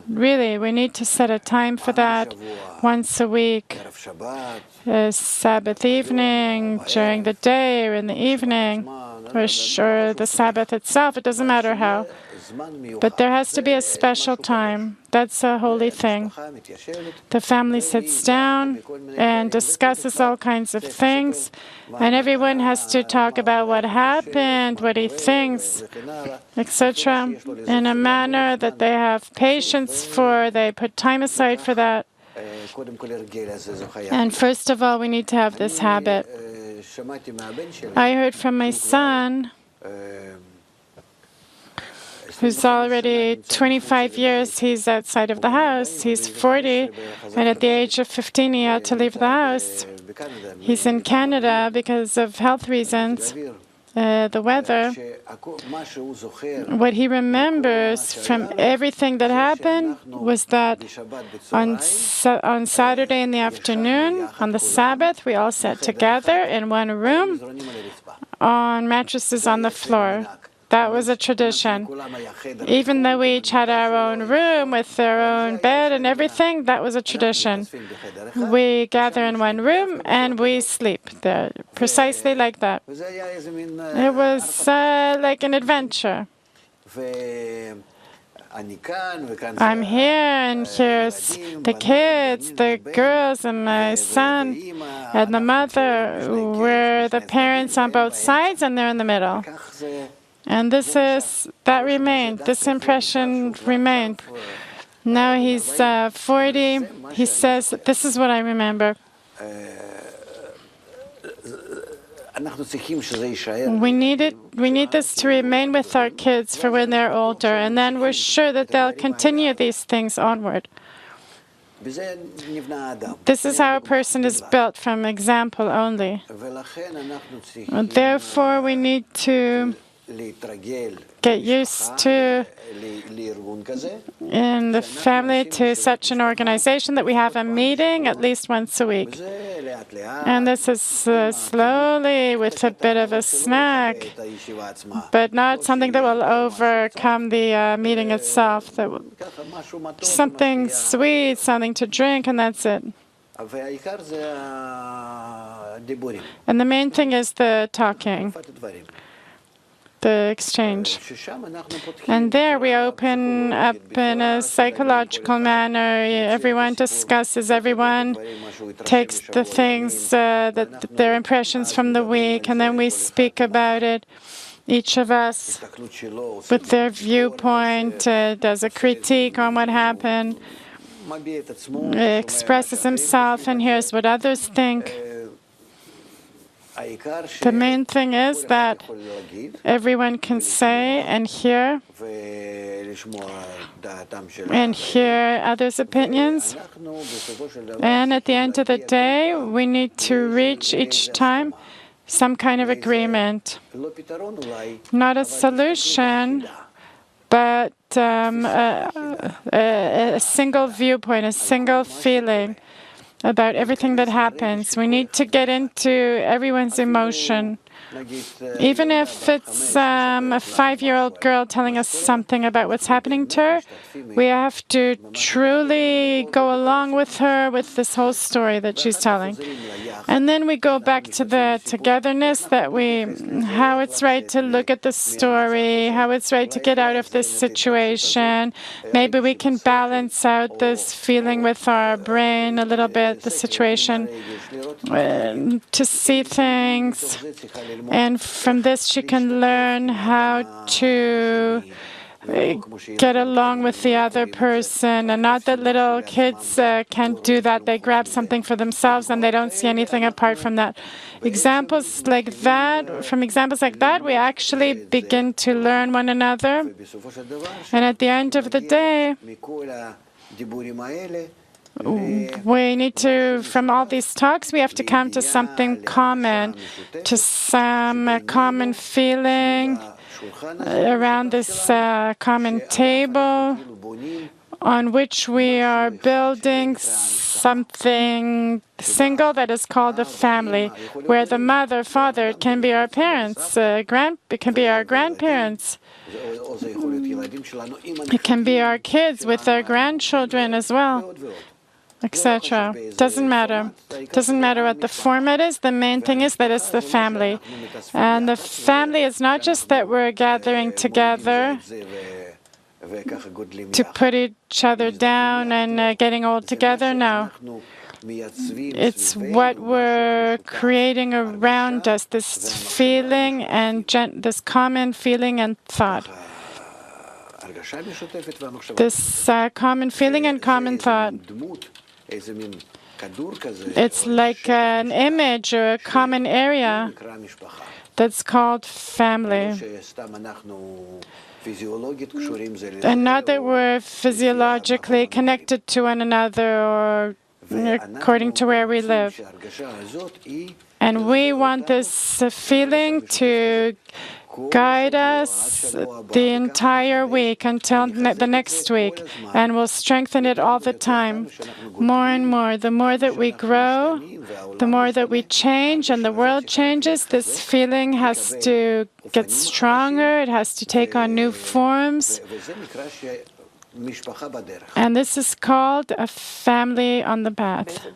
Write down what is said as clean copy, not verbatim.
Really, we need to set a time for that once a week, Sabbath evening, during the day or in the evening, or the Sabbath itself. It doesn't matter how. But there has to be a special time. That's a holy thing. The family sits down and discusses all kinds of things, and everyone has to talk about what happened, what he thinks, etc., in a manner that they have patience for, they put time aside for that. And first of all, we need to have this habit. I heard from my son, who's already 25 years, he's outside of the house. He's 40, and at the age of 15, he had to leave the house. He's in Canada because of health reasons, the weather. What he remembers from everything that happened was that on Saturday in the afternoon, on the Sabbath, we all sat together in one room on mattresses on the floor. That was a tradition. Even though we each had our own room with our own bed and everything, that was a tradition. We gather in one room and we sleep there, precisely like that. It was like an adventure. I'm here, and here's the kids, the girls, and my son, and the mother. We're the parents on both sides, and they're in the middle. And this remained. This impression remained. Now he's 40. He says, "This is what I remember." We need this to remain with our kids for when they're older, and then we're sure that they'll continue these things onward. This is how a person is built, from example only. And therefore, we need to get used to, in the family, to such an organization that we have a meeting at least once a week. And this is slowly, with a bit of a snack, but not something that will overcome the meeting itself. Something sweet, something to drink, and that's it. And the main thing is the talking, the exchange. And there we open up in a psychological manner. Everyone discusses, everyone takes the things, their impressions from the week, and then we speak about it. Each of us, with their viewpoint, does a critique on what happened, expresses himself, and hears what others think. The main thing is that everyone can say and hear others' opinions. And at the end of the day, we need to reach each time some kind of agreement. Not a solution, but a single viewpoint, a single feeling about everything that happens. We need to get into everyone's emotion. Even if it's a 5-year-old girl telling us something about what's happening to her, we have to truly go along with her with this whole story that she's telling. And then we go back to the togetherness, how it's right to look at the story, how it's right to get out of this situation. Maybe we can balance out this feeling with our brain a little bit, the situation, to see things. And from this, she can learn how to get along with the other person. And not that little kids can't do that. They grab something for themselves and they don't see anything apart from that. From examples like that, we actually begin to learn one another. And at the end of the day, we need to, from all these talks, we have to come to something common, to some common feeling around this common table on which we are building something single that is called a family, where the mother, father, it can be our parents, it can be our grandparents. It can be our kids with their grandchildren as well, etc. Doesn't matter. Doesn't matter what the format is. The main thing is that it's the family. And the family is not just that we're gathering together to put each other down and getting old together. No. It's what we're creating around us, this feeling and this common feeling and thought. This common feeling and common thought. It's like an image or a common area that's called family. And not that we're physiologically connected to one another or according to where we live. And we want this feeling to guide us the entire week until the next week, and we'll strengthen it all the time, more and more. The more that we grow, the more that we change, and the world changes, this feeling has to get stronger, it has to take on new forms. And this is called a family on the path.